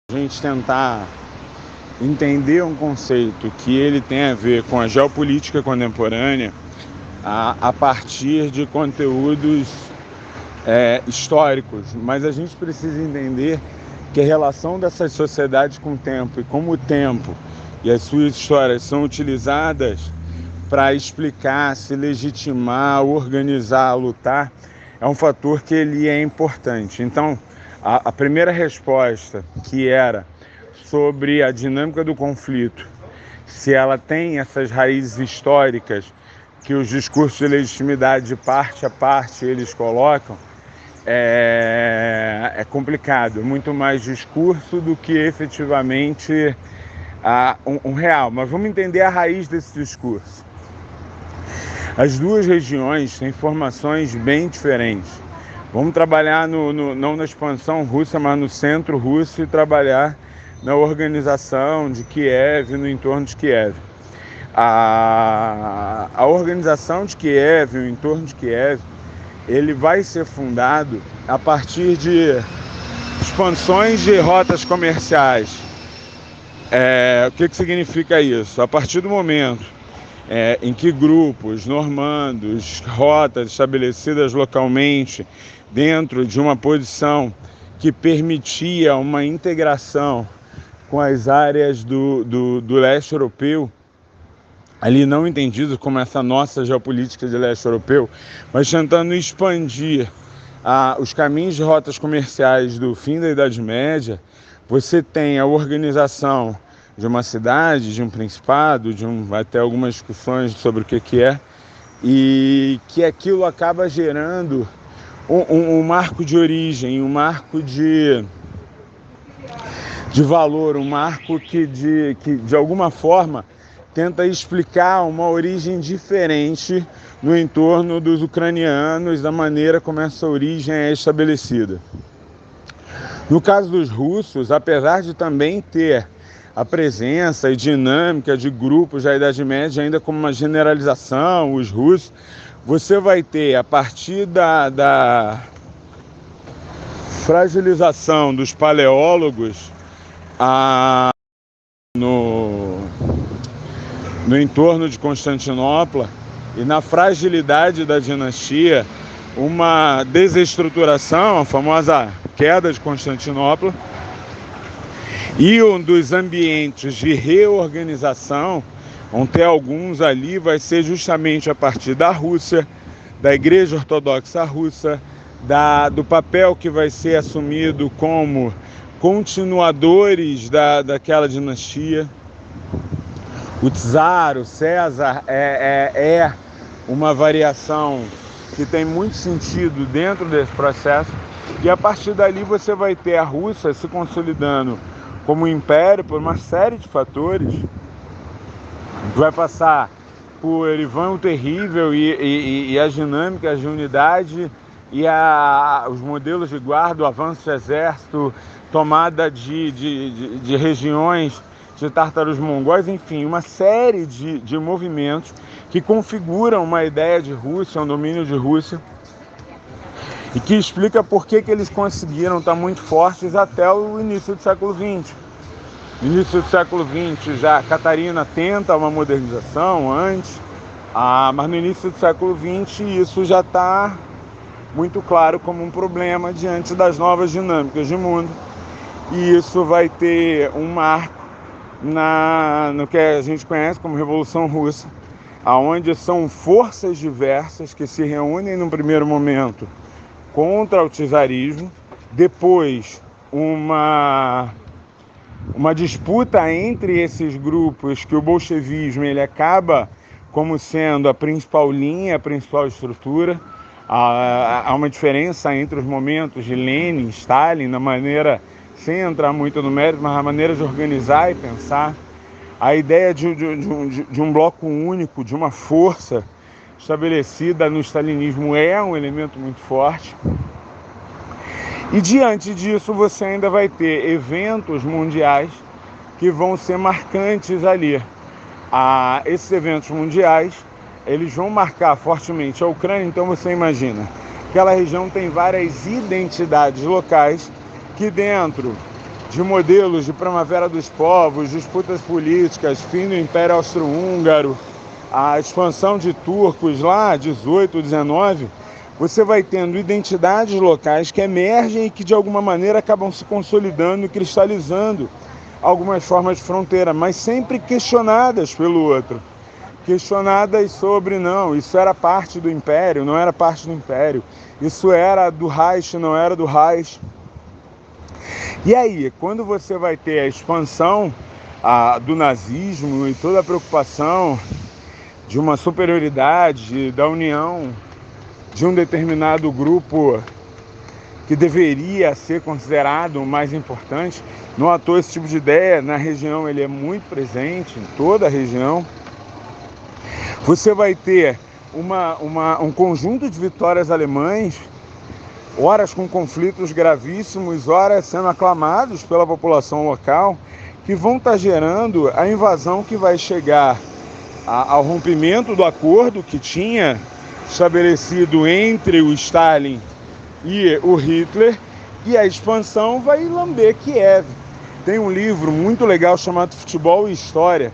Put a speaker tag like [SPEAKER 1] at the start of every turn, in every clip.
[SPEAKER 1] a gente tentar entender um conceito que ele tem a ver com a geopolítica contemporânea a partir de conteúdos históricos, mas a gente precisa entender que a relação dessas sociedades com o tempo e como o tempo e as suas histórias são utilizadas para explicar, se legitimar, organizar, lutar, é um fator que ele é importante. Então, a primeira resposta, que era sobre a dinâmica do conflito, se ela tem essas raízes históricas que os discursos de legitimidade, parte a parte, eles colocam, é complicado, muito mais discurso do que efetivamente um real. Mas vamos entender a raiz desse discurso. As duas regiões têm formações bem diferentes. Vamos trabalhar não na expansão russa, mas no centro russo e trabalhar na organização de Kiev e no entorno de Kiev. A organização de Kiev, o entorno de Kiev, ele vai ser fundado a partir de expansões de rotas comerciais. O que significa isso? A partir do momento em que grupos normandos, rotas estabelecidas localmente dentro de uma posição que permitia uma integração com as áreas do leste europeu, ali não entendido como essa nossa geopolítica de leste europeu, mas tentando expandir os caminhos de rotas comerciais do fim da Idade Média, você tem a organização de uma cidade, de um principado, até algumas discussões sobre o que é, e que aquilo acaba gerando um marco de origem, um marco de valor, um marco que de alguma forma tenta explicar uma origem diferente no entorno dos ucranianos, da maneira como essa origem é estabelecida. No caso dos russos, apesar de também ter a presença e dinâmica de grupos da Idade Média, ainda como uma generalização, os russos, você vai ter, a partir da fragilização dos paleólogos no entorno de Constantinopla e na fragilidade da dinastia, uma desestruturação, a famosa queda de Constantinopla, e um dos ambientes de reorganização, vão ter alguns ali, vai ser justamente a partir da Rússia, da Igreja Ortodoxa Russa, do papel que vai ser assumido como continuadores daquela dinastia. O Czar, o César, é uma variação que tem muito sentido dentro desse processo, e a partir dali você vai ter a Rússia se consolidando como império por uma série de fatores. Vai passar por Ivan o Terrível e as dinâmicas de unidade e os modelos de guarda, o avanço do exército, tomada de regiões de tártaros mongóis, enfim, uma série de movimentos que configuram uma ideia de Rússia, um domínio de Rússia, e que explica por que eles conseguiram estar muito fortes até o início do século XX. No início do século XX, já Catarina tenta uma modernização antes, mas no início do século XX isso já está muito claro como um problema diante das novas dinâmicas de mundo, e isso vai ter um marco no que a gente conhece como Revolução Russa, onde são forças diversas que se reúnem num primeiro momento contra o czarismo, depois uma disputa entre esses grupos, que o bolchevismo ele acaba como sendo a principal linha, a principal estrutura. Há uma diferença entre os momentos de Lenin, Stalin, na maneira, sem entrar muito no mérito, mas a maneira de organizar e pensar. A ideia de um bloco único, de uma força estabelecida no stalinismo é um elemento muito forte. E diante disso você ainda vai ter eventos mundiais que vão ser marcantes ali. Esses eventos mundiais, eles vão marcar fortemente a Ucrânia. Então você imagina, aquela região tem várias identidades locais que dentro de modelos de Primavera dos Povos, disputas políticas, fim do Império Austro-Húngaro, a expansão de turcos lá, 18, 19, você vai tendo identidades locais que emergem e que de alguma maneira acabam se consolidando e cristalizando algumas formas de fronteira, mas sempre questionadas pelo outro. Questionadas sobre, não, isso era parte do Império, não era parte do Império, isso era do Reich, não era do Reich. E aí, quando você vai ter a expansão do nazismo e toda a preocupação de uma superioridade, da união de um determinado grupo que deveria ser considerado o mais importante, não à toa esse tipo de ideia na região ele é muito presente, em toda a região. Você vai ter um conjunto de vitórias alemães, horas com conflitos gravíssimos, horas sendo aclamados pela população local, que vão estar gerando a invasão que vai chegar ao rompimento do acordo que tinha estabelecido entre o Stalin e o Hitler, e a expansão vai lamber Kiev. Tem um livro muito legal chamado Futebol e História,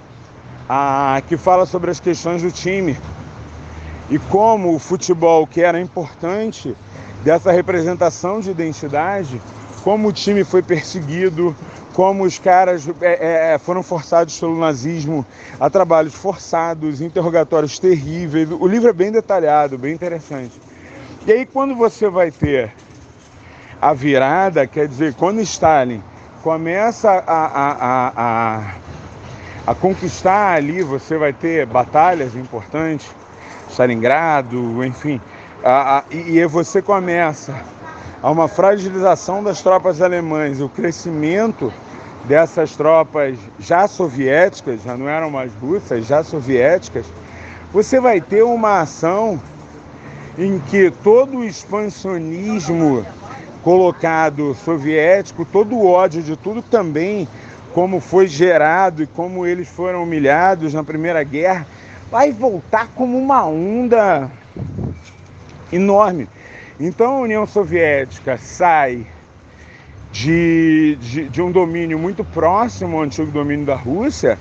[SPEAKER 1] que fala sobre as questões do time e como o futebol, que era importante dessa representação de identidade, como o time foi perseguido, como os caras foram forçados pelo nazismo a trabalhos forçados, interrogatórios terríveis. O livro é bem detalhado, bem interessante. E aí quando você vai ter a virada, quer dizer, quando Stalin começa a conquistar ali, você vai ter batalhas importantes, Stalingrado, enfim, e você começa a uma fragilização das tropas alemãs, o crescimento dessas tropas já soviéticas, já não eram mais russas, já soviéticas, você vai ter uma ação em que todo o expansionismo colocado soviético, todo o ódio de tudo também, como foi gerado e como eles foram humilhados na Primeira Guerra, vai voltar como uma onda enorme. Então a União Soviética sai de um domínio muito próximo ao antigo domínio da Rússia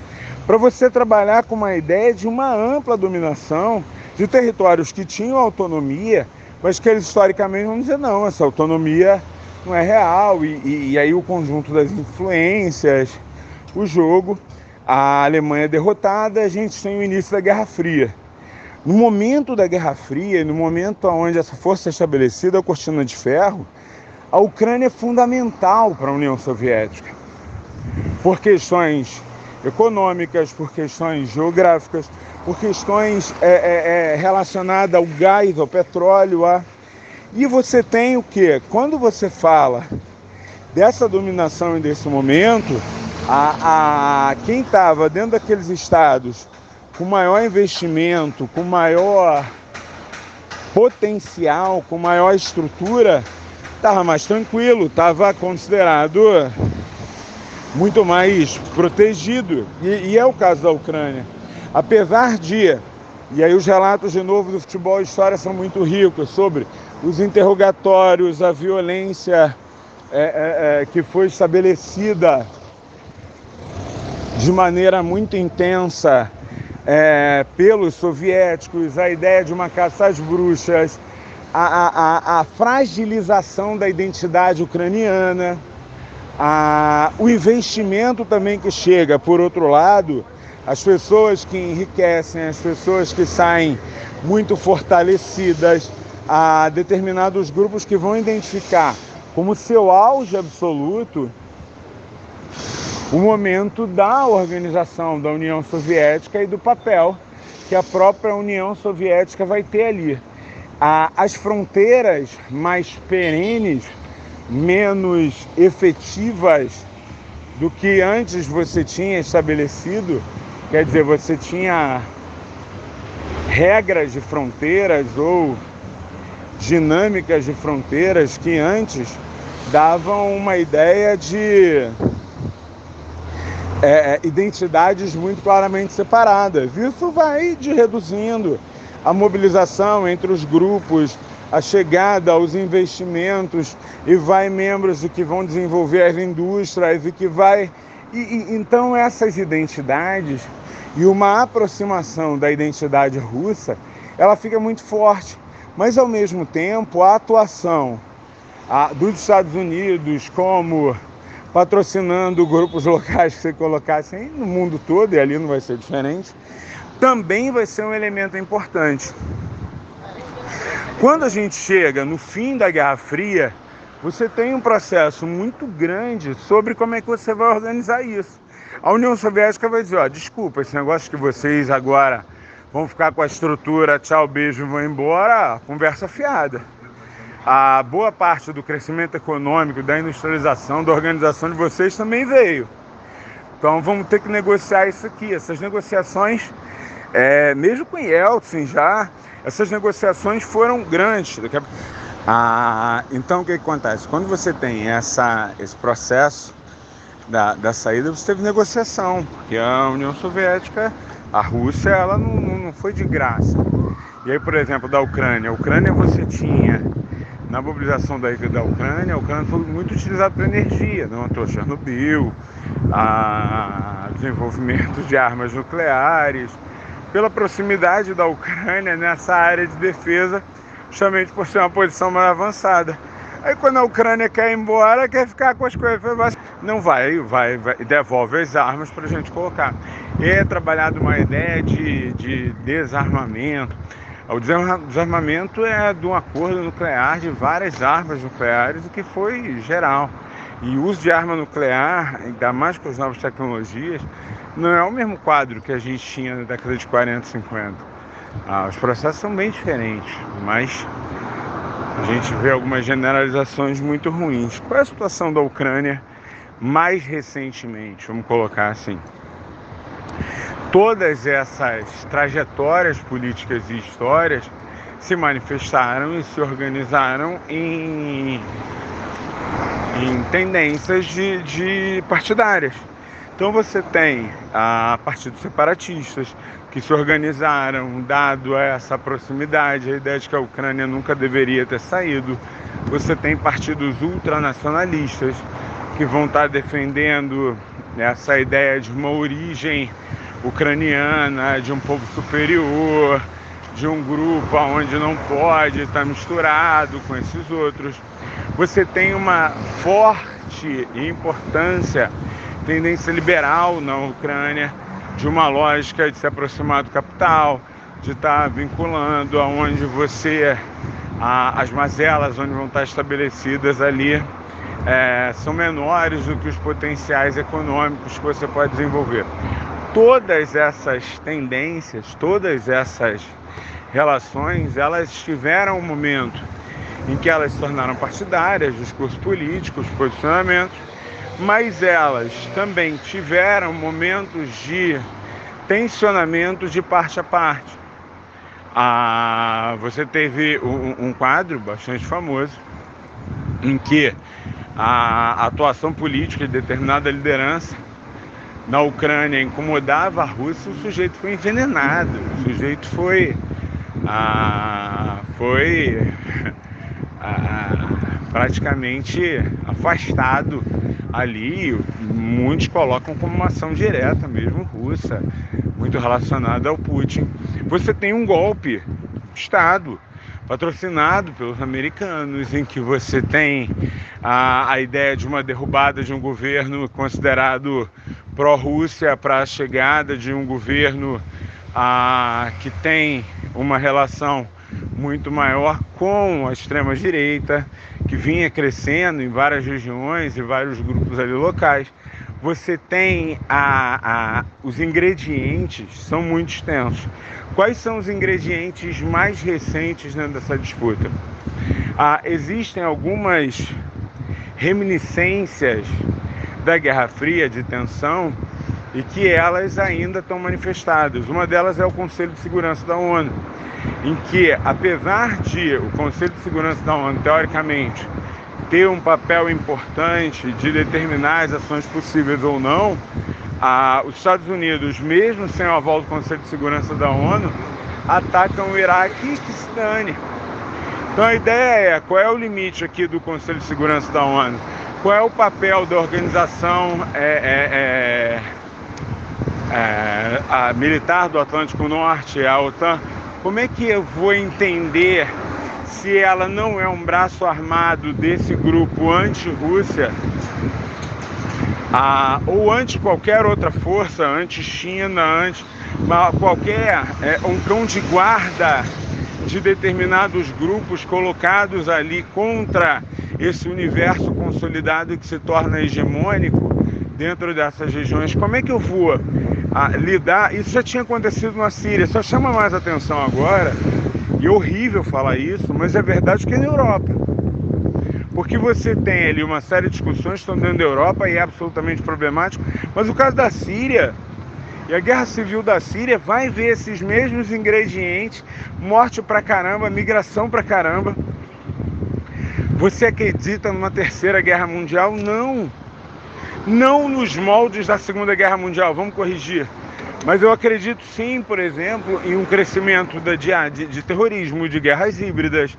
[SPEAKER 1] para você trabalhar com uma ideia de uma ampla dominação de territórios que tinham autonomia, mas que eles historicamente vão dizer, não, essa autonomia não é real, e aí o conjunto das influências, o jogo, a Alemanha derrotada, a gente tem o início da Guerra Fria. No momento da Guerra Fria, no momento onde essa força é estabelecida, a cortina de ferro, a Ucrânia é fundamental para a União Soviética, por questões econômicas, por questões geográficas, por questões relacionadas ao gás, ao petróleo. E você tem o quê? Quando você fala dessa dominação e desse momento, quem estava dentro daqueles estados com maior investimento, com maior potencial, com maior estrutura, estava mais tranquilo, estava considerado muito mais protegido. E é o caso da Ucrânia. Apesar de, e aí os relatos de novo do Futebol e História são muito ricos, sobre os interrogatórios, a violência que foi estabelecida de maneira muito intensa pelos soviéticos, a ideia de uma caça às bruxas, a fragilização da identidade ucraniana, o investimento também que chega, por outro lado, as pessoas que enriquecem, as pessoas que saem muito fortalecidas, a determinados grupos que vão identificar como seu auge absoluto o momento da organização da União Soviética e do papel que a própria União Soviética vai ter ali. As fronteiras mais perenes, menos efetivas do que antes você tinha estabelecido, quer dizer, você tinha regras de fronteiras ou dinâmicas de fronteiras que antes davam uma ideia de identidades muito claramente separadas. Isso vai reduzindo a mobilização entre os grupos, a chegada aos investimentos, e vai membros que vão desenvolver as indústrias, e que vai... Então essas identidades e uma aproximação da identidade russa, ela fica muito forte. Mas, ao mesmo tempo, a atuação dos Estados Unidos como patrocinando grupos locais que você colocasse aí no mundo todo, e ali não vai ser diferente, também vai ser um elemento importante. Quando a gente chega no fim da Guerra Fria, você tem um processo muito grande sobre como é que você vai organizar isso. A União Soviética vai dizer, desculpa, esse negócio que vocês agora vão ficar com a estrutura, tchau, beijo, vão embora, conversa fiada. A boa parte do crescimento econômico, da industrialização, da organização de vocês também veio. Então vamos ter que negociar isso aqui. Essas negociações, mesmo com Yeltsin já, essas negociações foram grandes. Então o que acontece? Quando você tem esse processo da saída, você teve negociação, porque a União Soviética, a Rússia, ela não foi de graça. E aí, por exemplo, da Ucrânia. A Ucrânia você tinha, na mobilização da Ucrânia, a Ucrânia foi muito utilizada para energia, não à Chernobyl, desenvolvimento de armas nucleares, pela proximidade da Ucrânia nessa área de defesa, justamente por ser uma posição mais avançada. Aí quando a Ucrânia quer ir embora, quer ficar com as coisas, não vai, devolve as armas para a gente colocar. E é trabalhado uma ideia de desarmamento. O desarmamento é de um acordo nuclear de várias armas nucleares, o que foi geral. E o uso de arma nuclear, ainda mais com as novas tecnologias, não é o mesmo quadro que a gente tinha na década de 40 e 50. Os processos são bem diferentes, mas a gente vê algumas generalizações muito ruins. Qual é a situação da Ucrânia mais recentemente? Vamos colocar assim. Todas essas trajetórias políticas e histórias se manifestaram e se organizaram em tendências de partidárias. Então você tem partidos separatistas que se organizaram, dado essa proximidade, a ideia de que a Ucrânia nunca deveria ter saído. Você tem partidos ultranacionalistas que vão estar defendendo essa ideia de uma origem ucraniana, de um povo superior, de um grupo onde não pode estar misturado com esses outros. Você tem uma forte tendência liberal na Ucrânia, de uma lógica de se aproximar do capital, de estar vinculando aonde as mazelas onde vão estar estabelecidas ali são menores do que os potenciais econômicos que você pode desenvolver. Todas essas tendências, todas essas relações, elas tiveram um momento em que elas se tornaram partidárias, discursos políticos, posicionamentos, mas elas também tiveram momentos de tensionamento de parte a parte. Você teve um quadro bastante famoso em que a atuação política de determinada liderança na Ucrânia incomodava a Rússia, o sujeito foi envenenado, o sujeito foi praticamente afastado ali. Muitos colocam como uma ação direta mesmo russa, muito relacionada ao Putin. Você tem um golpe de Estado patrocinado pelos americanos, em que você tem a ideia de uma derrubada de um governo considerado pró-Rússia para a chegada de um governo que tem uma relação muito maior com a extrema-direita, que vinha crescendo em várias regiões e vários grupos ali locais. Você tem os ingredientes, são muito extensos. Quais são os ingredientes mais recentes dentro dessa disputa? Existem algumas reminiscências da Guerra Fria, de tensão, e que elas ainda estão manifestadas. Uma delas é o Conselho de Segurança da ONU, em que, apesar de o Conselho de Segurança da ONU, teoricamente, ter um papel importante de determinar as ações possíveis ou não, os Estados Unidos, mesmo sem o aval do Conselho de Segurança da ONU, atacam o Iraque e que se dane. Então a ideia é, qual é o limite aqui do Conselho de Segurança da ONU? Qual é o papel da organização a militar do Atlântico Norte, a OTAN? Como é que eu vou entender se ela não é um braço armado desse grupo anti-Rússia, ou anti qualquer outra força, anti-China, qualquer um cão de guarda de determinados grupos colocados ali contra esse universo consolidado que se torna hegemônico dentro dessas regiões? Como é que eu vou lidar? Isso já tinha acontecido na Síria, só chama mais atenção agora, e é horrível falar isso, mas é verdade que é na Europa. Porque você tem ali uma série de discussões que estão dentro da Europa e é absolutamente problemático, mas o caso da Síria e a guerra civil da Síria vai ver esses mesmos ingredientes: morte pra caramba, migração pra caramba. Você acredita numa terceira guerra mundial? Não. Não nos moldes da Segunda Guerra Mundial, vamos corrigir. Mas eu acredito sim, por exemplo, em um crescimento de terrorismo, de guerras híbridas,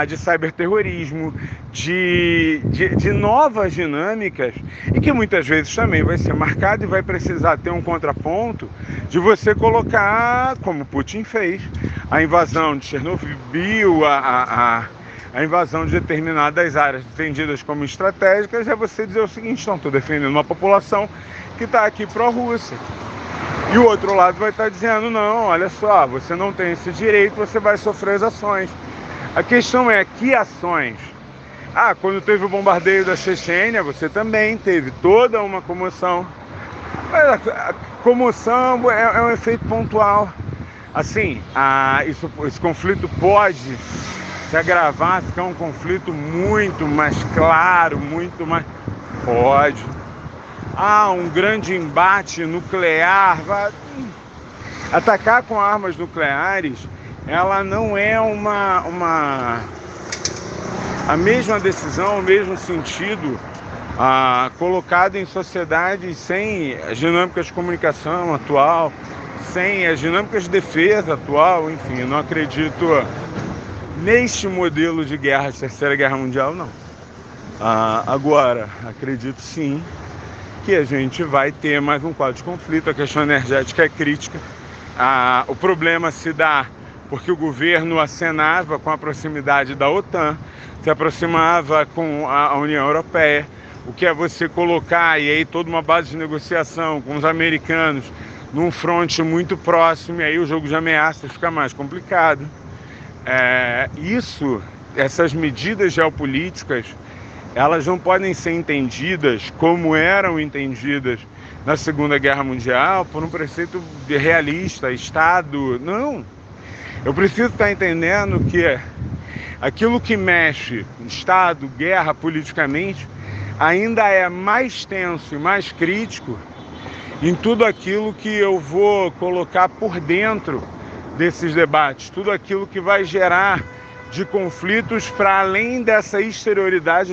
[SPEAKER 1] de cyberterrorismo, de novas dinâmicas, e que muitas vezes também vai ser marcado e vai precisar ter um contraponto de você colocar, como Putin fez, a invasão de Chernobyl, a invasão de determinadas áreas entendidas como estratégicas, é você dizer o seguinte: então, estou defendendo uma população que está aqui pró-Rússia. E o outro lado vai estar dizendo: não, olha só, você não tem esse direito, você vai sofrer as ações. A questão é, que ações? Quando teve o bombardeio da Chechênia, você também teve toda uma comoção. Mas a comoção é um efeito pontual. Assim, esse conflito pode se agravar, ficar um conflito muito mais claro, muito mais... Pode. Um grande embate nuclear. Atacar com armas nucleares, ela não é a mesma decisão, o mesmo sentido colocado em sociedades sem as dinâmicas de comunicação atual, sem as dinâmicas de defesa atual. Enfim, eu não acredito neste modelo de guerra, de Terceira Guerra Mundial, não. Agora, acredito sim que a gente vai ter mais um quadro de conflito. A questão energética é crítica. O problema se dá porque o governo acenava com a proximidade da OTAN, se aproximava com a União Europeia, o que é você colocar, e aí toda uma base de negociação com os americanos num fronte muito próximo, e aí o jogo de ameaças fica mais complicado. Essas medidas geopolíticas, elas não podem ser entendidas como eram entendidas na Segunda Guerra Mundial por um preceito realista, Estado. Não. Eu preciso estar entendendo que aquilo que mexe Estado, guerra, politicamente, ainda é mais tenso e mais crítico em tudo aquilo que eu vou colocar por dentro desses debates, tudo aquilo que vai gerar de conflitos para além dessa exterioridade